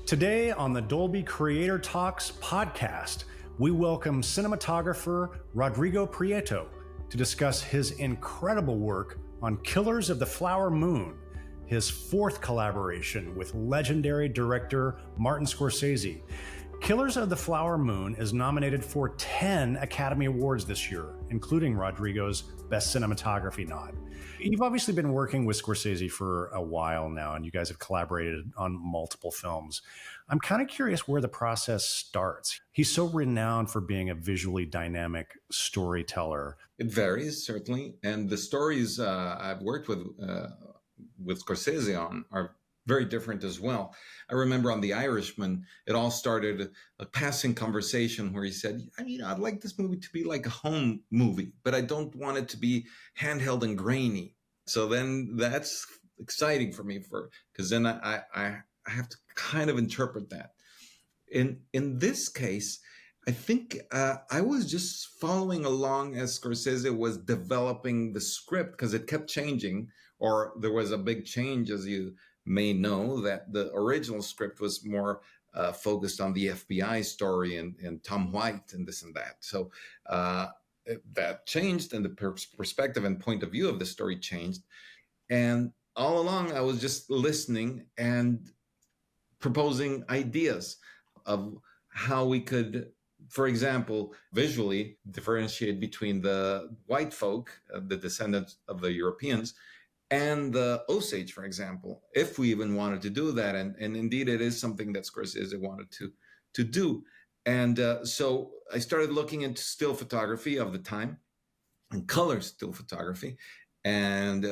Today on the Dolby Creator Talks podcast, we welcome cinematographer Rodrigo Prieto to discuss his incredible work on Killers of the Flower Moon, his fourth collaboration with legendary director Martin Scorsese. Killers of the Flower Moon is nominated for 10 Academy Awards this year, including Rodrigo's Best Cinematography nod. You've obviously been working with Scorsese for a while now, and you guys have collaborated on multiple films. I'm kind of curious where the process starts. He's so renowned for being a visually dynamic storyteller. It varies, certainly. And the stories I've worked with Scorsese on are very different as well. I remember on The Irishman, it all started a passing conversation where he said, I'd like this movie to be like a home movie, but I don't want it to be handheld and grainy. So then that's exciting for me because then I have to kind of interpret that. In this case, I think I was just following along as Scorsese was developing the script because it kept changing, or there was a big change, as you may know, that the original script was more focused on the FBI story and Tom White and this and that. So that changed, and the perspective and point of view of the story changed. And all along, I was just listening and proposing ideas of how we could, for example, visually differentiate between the white folk, the descendants of the Europeans, and the Osage, for example, if we even wanted to do that. And indeed, it is something that Scorsese wanted to do. And so I started looking into still photography of the time and color still photography, and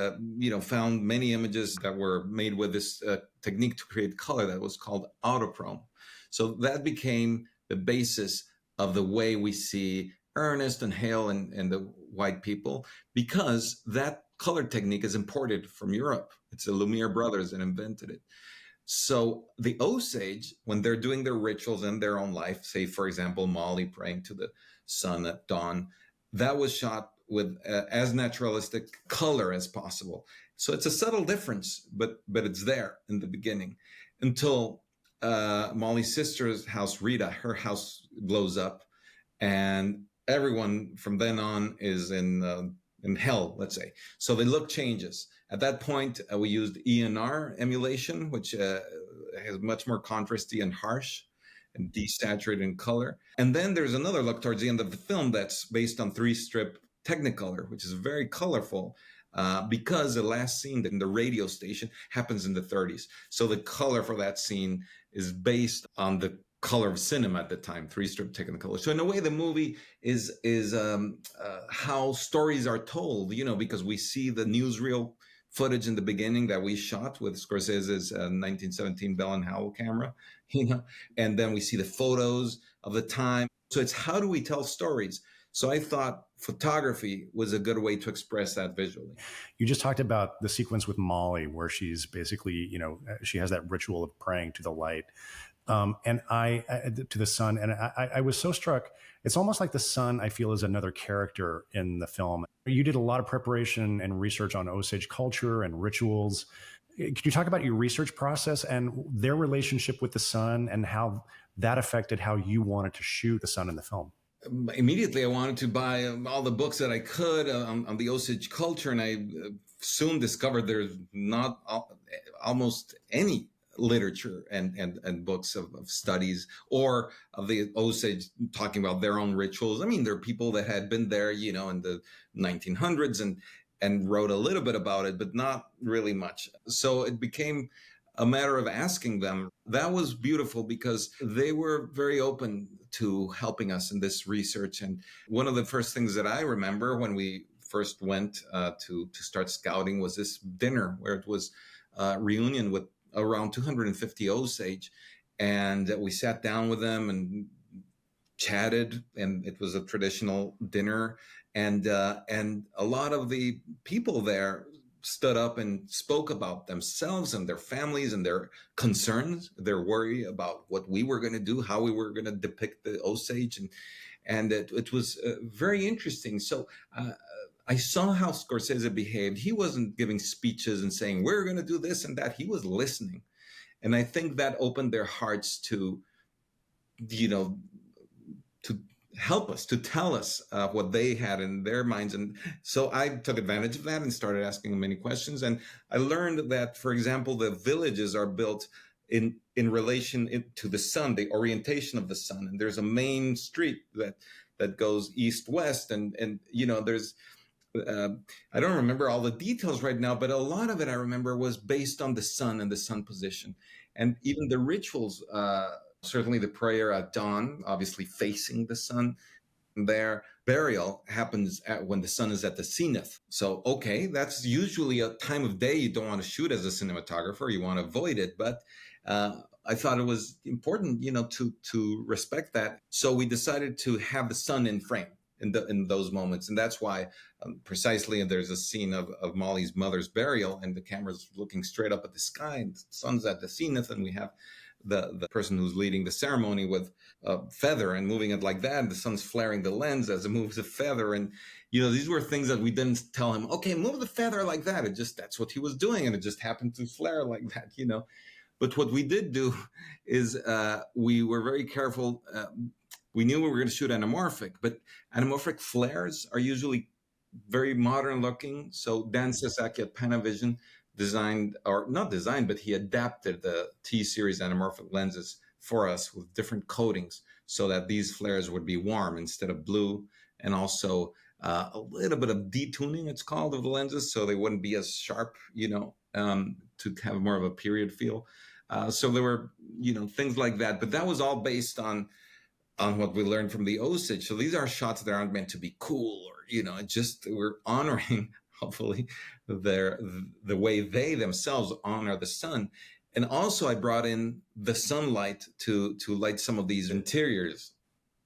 found many images that were made with this technique to create color that was called autochrome. So that became the basis of the way we see Ernest and Hale and the white people, because that color technique is imported from Europe. It's the Lumiere brothers that invented it. So the Osage, when they're doing their rituals in their own life, say, for example, Molly praying to the sun at dawn, that was shot with as naturalistic color as possible. So it's a subtle difference, but it's there in the beginning until Molly's sister's house, Rita, her house blows up, and everyone from then on is in hell, let's say. So the look changes. At that point, we used ENR emulation, which has much more contrasty and harsh and desaturated in color. And then there's another look towards the end of the film that's based on 3-strip Technicolor, which is very colorful because the last scene in the radio station happens in the 30s. So the color for that scene is based on the color of cinema at the time, 3-strip Technicolor. So in a way, the movie is how stories are told, because we see the newsreel footage in the beginning that we shot with Scorsese's 1917 Bell and Howell camera, and then we see the photos of the time. So it's how do we tell stories? So I thought photography was a good way to express that visually. You just talked about the sequence with Molly, where she's basically, she has that ritual of praying to the light. And to the sun. And I was so struck. It's almost like the sun, I feel, is another character in the film. You did a lot of preparation and research on Osage culture and rituals. Could you talk about your research process and their relationship with the sun and how that affected how you wanted to shoot the sun in the film? Immediately, I wanted to buy all the books that I could on the Osage culture. And I soon discovered there's not almost any literature and books of studies or of the Osage talking about their own rituals. I mean, there are people that had been there, in the 1900s and wrote a little bit about it, but not really much. So it became a matter of asking them. That was beautiful because they were very open to helping us in this research. And one of the first things that I remember when we first went to start scouting was this dinner where it was a reunion with around 250 Osage, and we sat down with them and chatted, and it was a traditional dinner, and a lot of the people there stood up and spoke about themselves and their families and their concerns, their worry about what we were going to do, how we were going to depict the Osage, and it was very interesting. So I saw how Scorsese behaved. He wasn't giving speeches and saying, we're going to do this and that. He was listening. And I think that opened their hearts to, you know, to help us, to tell us what they had in their minds. And so I took advantage of that and started asking them many questions. And I learned that, for example, the villages are built in relation to the sun, the orientation of the sun. And there's a main street that goes east-west. And there's, I don't remember all the details right now, but a lot of it I remember was based on the sun and the sun position. And even the rituals, certainly the prayer at dawn, obviously facing the sun. Their burial happens when the sun is at the zenith. So, okay, that's usually a time of day you don't want to shoot as a cinematographer. You want to avoid it. But I thought it was important, to respect that. So we decided to have the sun in frame in those moments. And that's why precisely there's a scene of Molly's mother's burial, and the camera's looking straight up at the sky, and the sun's at the zenith, and we have the person who's leading the ceremony with a feather and moving it like that, and the sun's flaring the lens as it moves the feather. And these were things that we didn't tell him, okay, move the feather like that. That's what he was doing, and it just happened to flare like that. But what we did do is we were very careful. We knew we were going to shoot anamorphic, but anamorphic flares are usually very modern looking. So Dan Sasaki at Panavision designed, or not designed, but he adapted the T-series anamorphic lenses for us with different coatings so that these flares would be warm instead of blue, and also a little bit of detuning, it's called, of the lenses, so they wouldn't be as sharp, to have more of a period feel. So there were, things like that, but that was all based on what we learned from the Osage. So these are shots that aren't meant to be cool, or, just we're honoring, hopefully, the way they themselves honor the sun. And also I brought in the sunlight to light some of these interiors.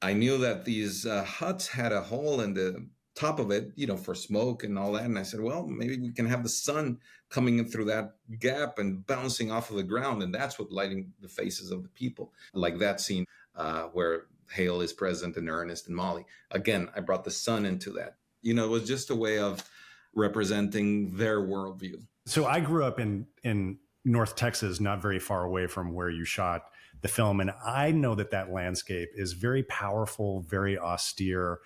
I knew that these huts had a hole in the top of it, for smoke and all that. And I said, well, maybe we can have the sun coming in through that gap and bouncing off of the ground. And that's what lighting the faces of the people, like that scene where Hale is present and Ernest and Molly. Again, I brought the sun into that. It was just a way of representing their worldview. So I grew up in North Texas, not very far away from where you shot the film. And I know that landscape is very powerful, very austere,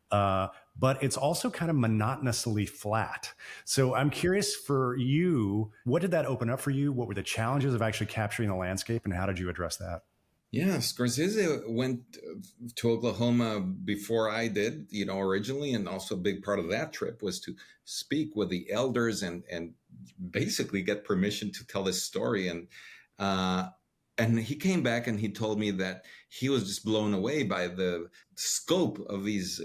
but it's also kind of monotonously flat. So I'm curious for you, what did that open up for you? What were the challenges of actually capturing the landscape, and how did you address that? Yeah, Scorsese went to Oklahoma before I did, originally. And also a big part of that trip was to speak with the elders and basically get permission to tell this story. And he came back and he told me that he was just blown away by the scope of these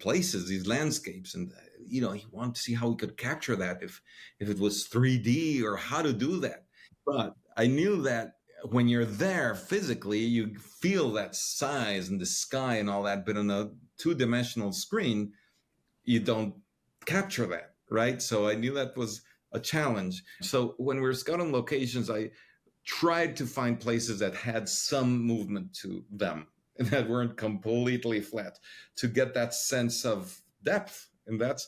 places, these landscapes. And, he wanted to see how we could capture that, if it was 3D or how to do that. But I knew that when you're there physically, you feel that size and the sky and all that, but on a two-dimensional screen, you don't capture that, right? So I knew that was a challenge. So when we were scouting locations, I tried to find places that had some movement to them and that weren't completely flat, to get that sense of depth. And that's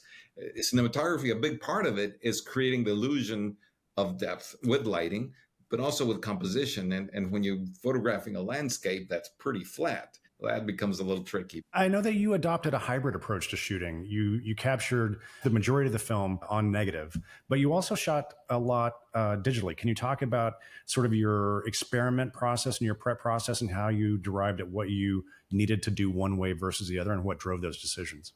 cinematography. A big part of it is creating the illusion of depth with lighting, but also with composition. And when you're photographing a landscape that's pretty flat, that becomes a little tricky. I know that you adopted a hybrid approach to shooting. You captured the majority of the film on negative, but you also shot a lot digitally. Can you talk about sort of your experiment process and your prep process, and how you derived at what you needed to do one way versus the other, and what drove those decisions?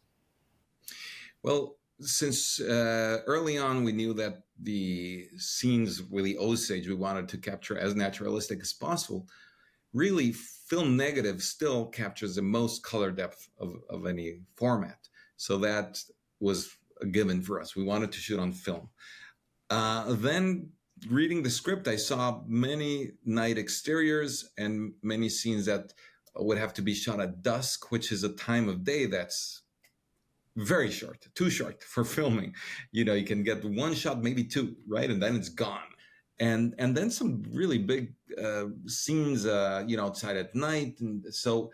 Well, since early on, we knew that the scenes with the Osage we wanted to capture as naturalistic as possible. Really, film negative still captures the most color depth of any format. So that was a given for us. We wanted to shoot on film. Then reading the script, I saw many night exteriors and many scenes that would have to be shot at dusk, which is a time of day that's very short, too short for filming. You can get one shot, maybe two, right? And then it's gone. And then some really big scenes, outside at night. And so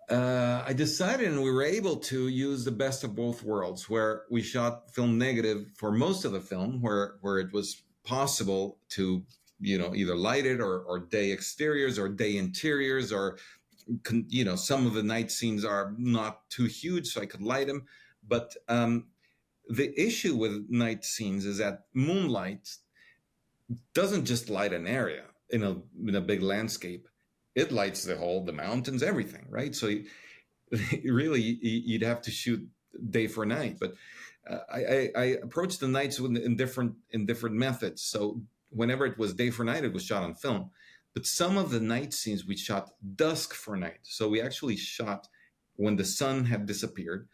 I decided, and we were able to use the best of both worlds, where we shot film negative for most of the film, where it was possible to either lighted or day exteriors or day interiors, or some of the night scenes are not too huge, so I could light them. But the issue with night scenes is that moonlight doesn't just light an area in a big landscape. It lights the mountains, everything, right? So really, you'd have to shoot day for night. But I approached the nights in different methods. So whenever it was day for night, it was shot on film. But some of the night scenes we shot dusk for night. So we actually shot when the sun had disappeared,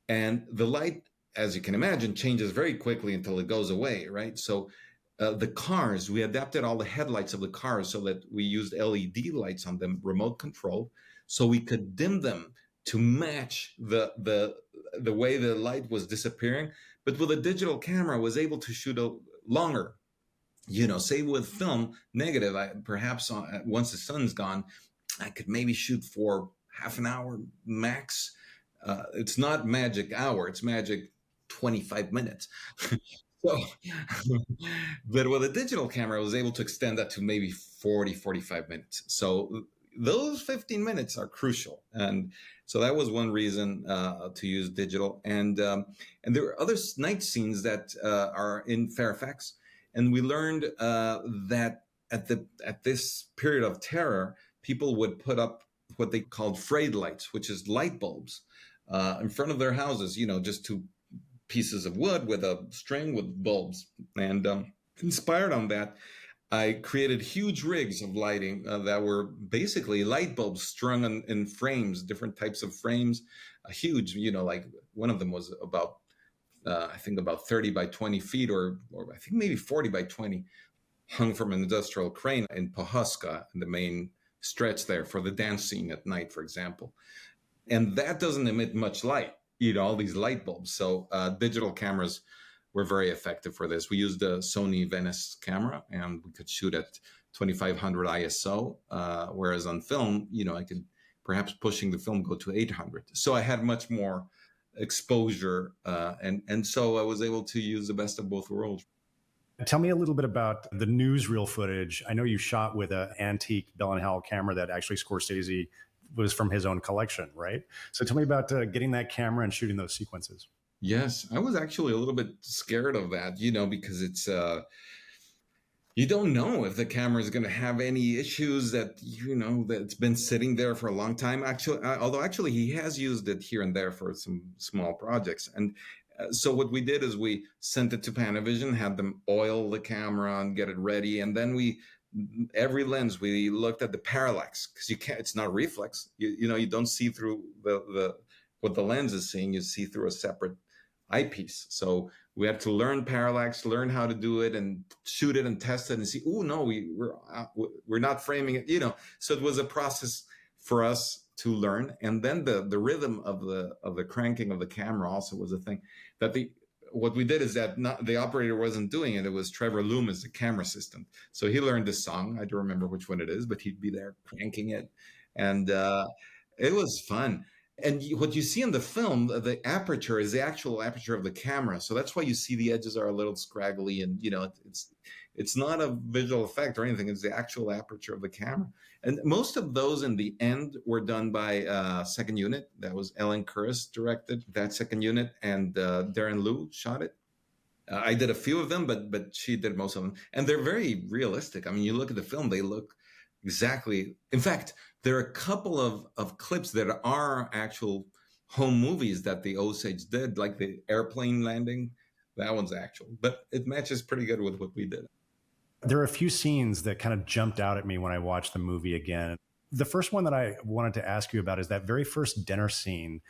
and the light, as you can imagine, changes very quickly until it goes away, right? So the cars, we adapted all the headlights of the cars so that we used LED lights on them, remote controlled, so we could dim them to match the way the light was disappearing. But with a digital camera, I was able to shoot a longer. Say with film negative, perhaps once the sun's gone, I could maybe shoot for half an hour max. It's not magic hour; it's magic 25 minutes. So, but with a digital camera, I was able to extend that to maybe 40, 45 minutes. So those 15 minutes are crucial. And so that was one reason to use digital. And there are other night scenes that are in Fairfax. And we learned that at this period of terror, people would put up what they called frayed lights, which is light bulbs in front of their houses, just to pieces of wood with a string with bulbs. And inspired on that, I created huge rigs of lighting that were basically light bulbs strung in frames, different types of frames, huge, like one of them was about, I think about 30 by 20 feet, or I think maybe 40 by 20, hung from an industrial crane in Pawhuska, in the main stretch there for the dance scene at night, for example. And that doesn't emit much light, all these light bulbs. So digital cameras were very effective for this. We used a Sony Venice camera, and we could shoot at 2500 ISO, whereas on film, I could perhaps pushing the film go to 800. So I had much more exposure, and so I was able to use the best of both worlds. Tell me a little bit about the newsreel footage. I know you shot with an antique Bell & Howell camera that actually Scorsese was from his own collection, right? So tell me about getting that camera and shooting those sequences. Yes, I was actually a little bit scared of that, because it's you don't know if the camera is going to have any issues that's been sitting there for a long time. Although he has used it here and there for some small projects. And so what we did is we sent it to Panavision, had them oil the camera and get it ready, and then every lens we looked at the parallax, because it's not reflex. You don't see through the what the lens is seeing. You see through a separate eyepiece. So we had to learn parallax, learn how to do it, and shoot it and test it and see. Oh no, we're not framing it. So it was a process for us to learn, and then the rhythm of the cranking of the camera also was a thing. What we did is that the operator wasn't doing it. It was Trevor Loomis, the camera assistant. So he learned the song. I don't remember which one it is, but he'd be there cranking it, and it was fun. And what you see in the film, the aperture is the actual aperture of the camera. So that's why you see the edges are a little scraggly, and it's not a visual effect or anything. It's the actual aperture of the camera. And most of those in the end were done by second unit. That was Ellen Curris directed that second unit, and Darren Liu shot it. I did a few of them, but she did most of them. And they're very realistic. I mean, you look at the film, they look exactly. In fact, there are a couple of clips that are actual home movies that the Osage did, like the airplane landing. That one's actual, but it matches pretty good with what we did. There are a few scenes that kind of jumped out at me when I watched the movie again. The first one that I wanted to ask you about is that very first dinner scene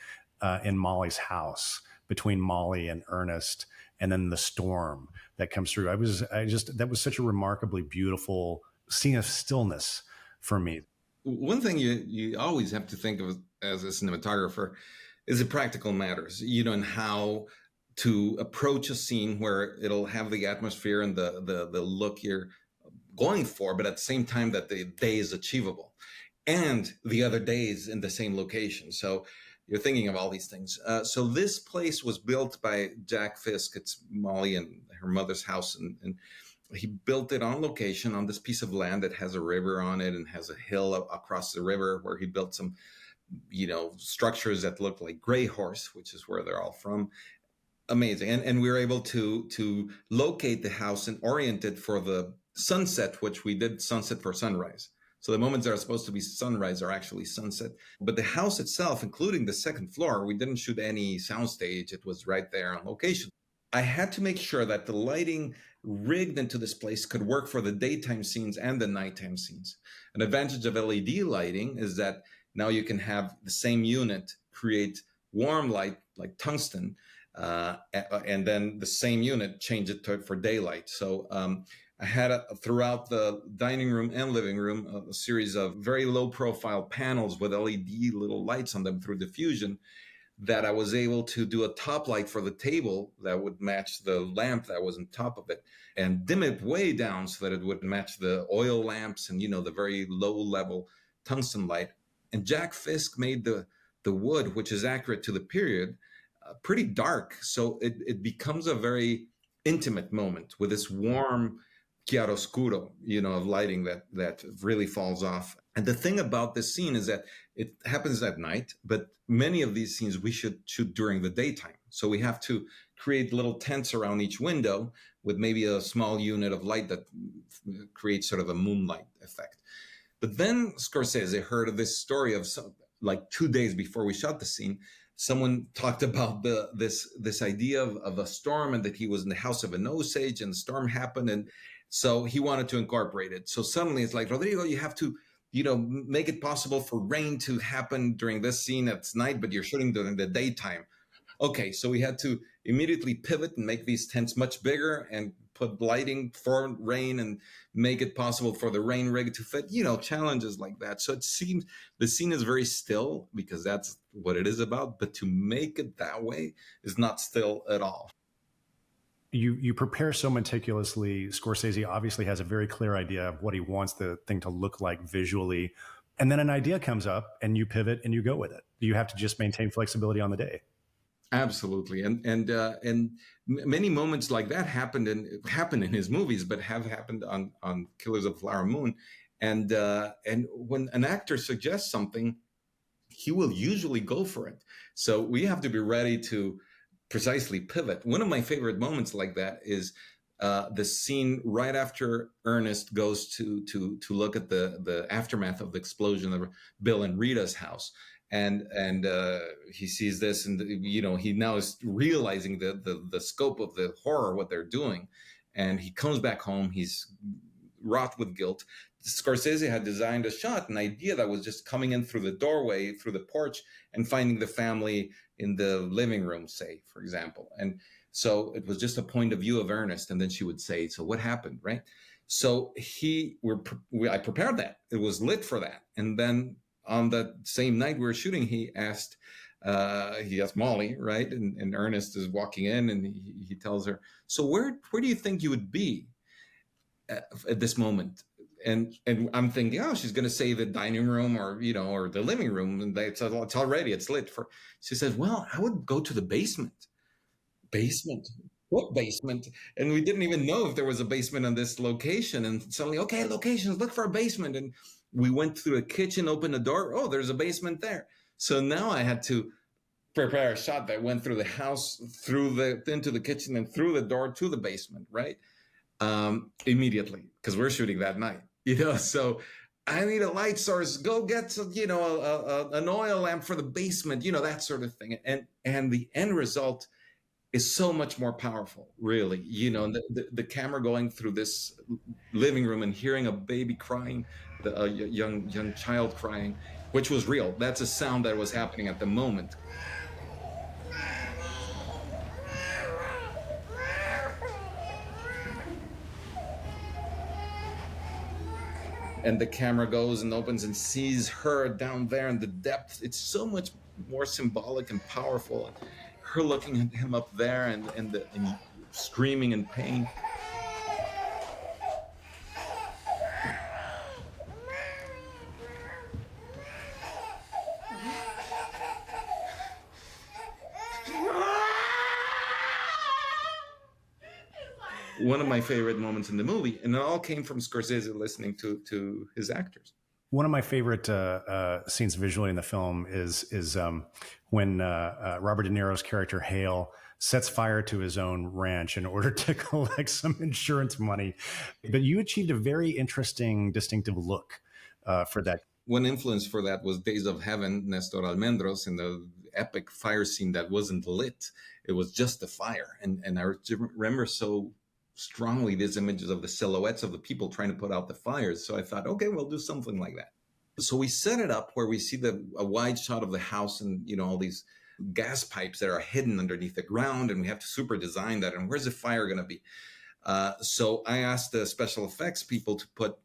in Molly's house between Molly and Ernest, and then the storm that comes through. That was such a remarkably beautiful scene of stillness for me. One thing you always have to think of as a cinematographer is the practical matters, and how to approach a scene where it'll have the atmosphere and the look you're going for, but at the same time that the day is achievable, and the other days in the same location. So you're thinking of all these things. So this place was built by Jack Fisk. It's Molly and her mother's house, and he built it on location on this piece of land that has a river on it and has a hill across the river where he built some, structures that look like Gray Horse, which is where they're all from. Amazing. And we were able to locate the house and orient it for the sunset, which we did sunset for sunrise. So the moments that are supposed to be sunrise are actually sunset. But the house itself, including the second floor, we didn't shoot any soundstage. It was right there on location. I had to make sure that the lighting rigged into this place could work for the daytime scenes and the nighttime scenes. An advantage of LED lighting is that now you can have the same unit create warm light like tungsten, and then the same unit change it for daylight. So I had throughout the dining room and living room a series of very low profile panels with LED little lights on them through diffusion, that I was able to do a top light for the table that would match the lamp that was on top of it, and dim it way down so that it would match the oil lamps and, the very low level tungsten light. And Jack Fisk made the wood, which is accurate to the period, pretty dark. So it becomes a very intimate moment with this warm chiaroscuro, of lighting that really falls off. And the thing about this scene is that it happens at night, but many of these scenes we should shoot during the daytime. So we have to create little tents around each window with maybe a small unit of light that creates sort of a moonlight effect. But then Scorsese heard of this story of like 2 days before we shot the scene. Someone talked about this idea of a storm, and that he was in the house of an Osage and the storm happened. And so he wanted to incorporate it. So suddenly it's like, Rodrigo, you have to, make it possible for rain to happen during this scene at night, but you're shooting during the daytime. Okay, so we had to immediately pivot and make these tents much bigger and put lighting for rain and make it possible for the rain rig to fit, challenges like that. So it seems the scene is very still because that's what it is about, but to make it that way is not still at all. You prepare so meticulously. Scorsese obviously has a very clear idea of what he wants the thing to look like visually. And then an idea comes up and you pivot and you go with it. You have to just maintain flexibility on the day. Absolutely, and many moments like that happen in his movies, but have happened on Killers of the Flower Moon, and when an actor suggests something, he will usually go for it. So we have to be ready to precisely pivot. One of my favorite moments like that is the scene right after Ernest goes to look at the aftermath of the explosion of Bill and Rita's house. And he sees this, and he now is realizing the scope of the horror, what they're doing, and he comes back home. He's wrought with guilt. Scorsese had designed a shot, an idea that was just coming in through the doorway, through the porch, and finding the family in the living room, say, for example. And so it was just a point of view of Ernest, and then she would say, "So what happened?" Right? So I prepared that. It was lit for that, and then on that same night we were shooting, he asked Molly, right? And Ernest is walking in, and he tells her, "So where do you think you would be at this moment?" And I'm thinking, oh, she's going to say the dining room or the living room, and it's lit for. She says, "Well, I would go to the basement." Basement? What basement? And we didn't even know if there was a basement on this location. And suddenly, okay, locations, look for a basement. And we went through the kitchen, opened the door. Oh, there's a basement there. So now I had to prepare a shot that went through the house, into the kitchen, and through the door to the basement, right? Immediately, because we're shooting that night, So I need a light source. Go get an oil lamp for the basement, that sort of thing. And the end result is so much more powerful, really. And the camera going through this living room and hearing a baby crying, a young child crying, which was real. That's a sound that was happening at the moment. And the camera goes and opens and sees her down there in the depth. It's so much more symbolic and powerful. Her looking at him up there and screaming in pain. one of my favorite moments in the movie, and it all came from Scorsese listening to his actors. One of my favorite scenes visually in the film is when Robert De Niro's character Hale sets fire to his own ranch in order to collect some insurance money. But you achieved a very interesting, distinctive look for that. One influence for that was Days of Heaven, Nestor Almendros, in the epic fire scene that wasn't lit. It was just the fire. And I remember so strongly these images of the silhouettes of the people trying to put out the fires. So I thought, okay, we'll do something like that. So we set it up where we see a wide shot of the house and, all these gas pipes that are hidden underneath the ground. And we have to super design that. And where's the fire going to be? So I asked the special effects people to put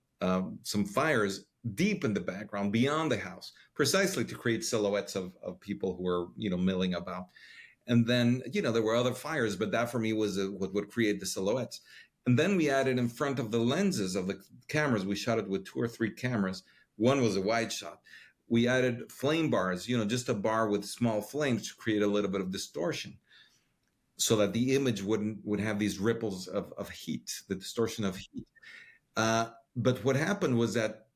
some fires deep in the background beyond the house, precisely to create silhouettes of people who are, milling about. And then, there were other fires, but that for me was what would create the silhouettes. And then we added in front of the lenses of the cameras, we shot it with 2 or 3 cameras. One was a wide shot. We added flame bars, just a bar with small flames to create a little bit of distortion so that the image would have these ripples of heat, the distortion of heat. But what happened was that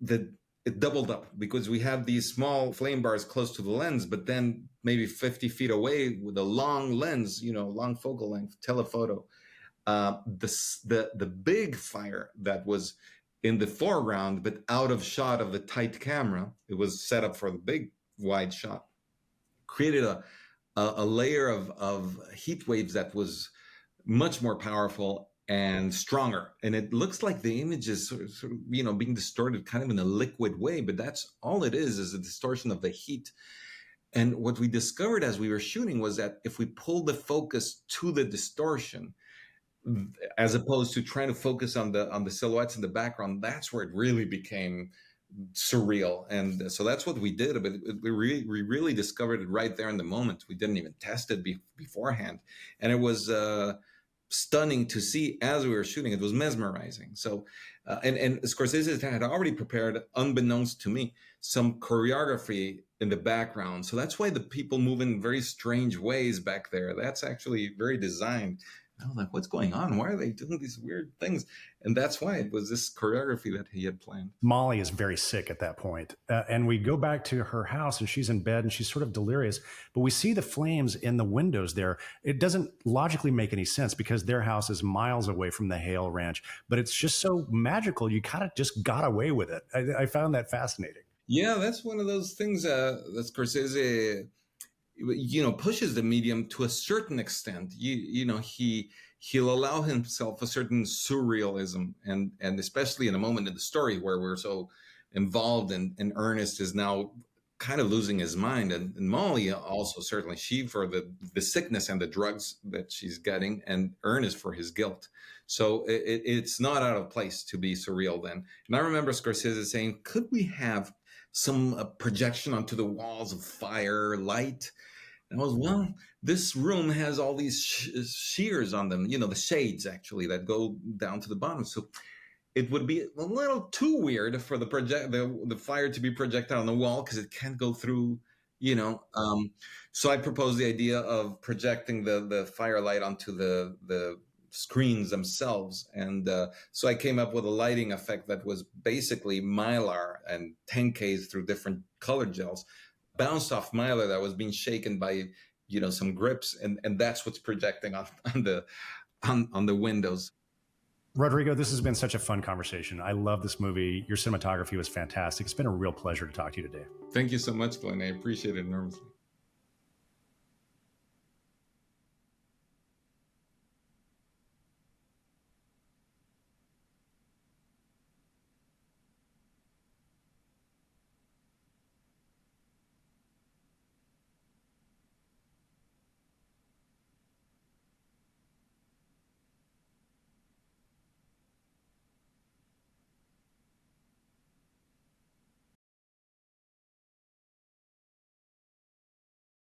it doubled up because we had these small flame bars close to the lens, but then maybe 50 feet away with a long lens, long focal length, telephoto, the big fire that was in the foreground, but out of shot of the tight camera, it was set up for the big wide shot, created a layer of heat waves that was much more powerful and stronger. And it looks like the image is sort of, being distorted kind of in a liquid way, but that's all it is a distortion of the heat. And what we discovered as we were shooting was that if we pull the focus to the distortion, as opposed to trying to focus on the silhouettes in the background, that's where it really became surreal. And so that's what we did. But we really discovered it right there in the moment. We didn't even test it beforehand. And it was stunning to see as we were shooting. It was mesmerizing. So, and Scorsese had already prepared, unbeknownst to me, some choreography in the background. So that's why the people move in very strange ways back there. That's actually very designed. I was like, what's going on? Why are they doing these weird things? And that's why it was this choreography that he had planned. Molly is very sick at that point. And we go back to her house and she's in bed and she's sort of delirious. But we see the flames in the windows there. It doesn't logically make any sense because their house is miles away from the Hale Ranch. But it's just so magical. You kind of just got away with it. I found that fascinating. Yeah, that's one of those things that Scorsese pushes the medium to a certain extent. He'll allow himself a certain surrealism, and especially in a moment in the story where we're so involved and Ernest is now kind of losing his mind, and Molly also, certainly, she for the sickness and the drugs that she's getting, and Ernest for his guilt. So it's not out of place to be surreal then. And I remember Scorsese saying, could we have some projection onto the walls of fire, light? And I was, well, this room has all these shears on them, the shades actually that go down to the bottom. So it would be a little too weird for the fire to be projected on the wall because it can't go through, So I proposed the idea of projecting the firelight onto the screens themselves. And so I came up with a lighting effect that was basically Mylar and 10Ks through different color gels, bounced off Mylar that was being shaken by, some grips. And that's what's projecting on the windows. Rodrigo, this has been such a fun conversation. I love this movie. Your cinematography was fantastic. It's been a real pleasure to talk to you today. Thank you so much, Glenn. I appreciate it enormously.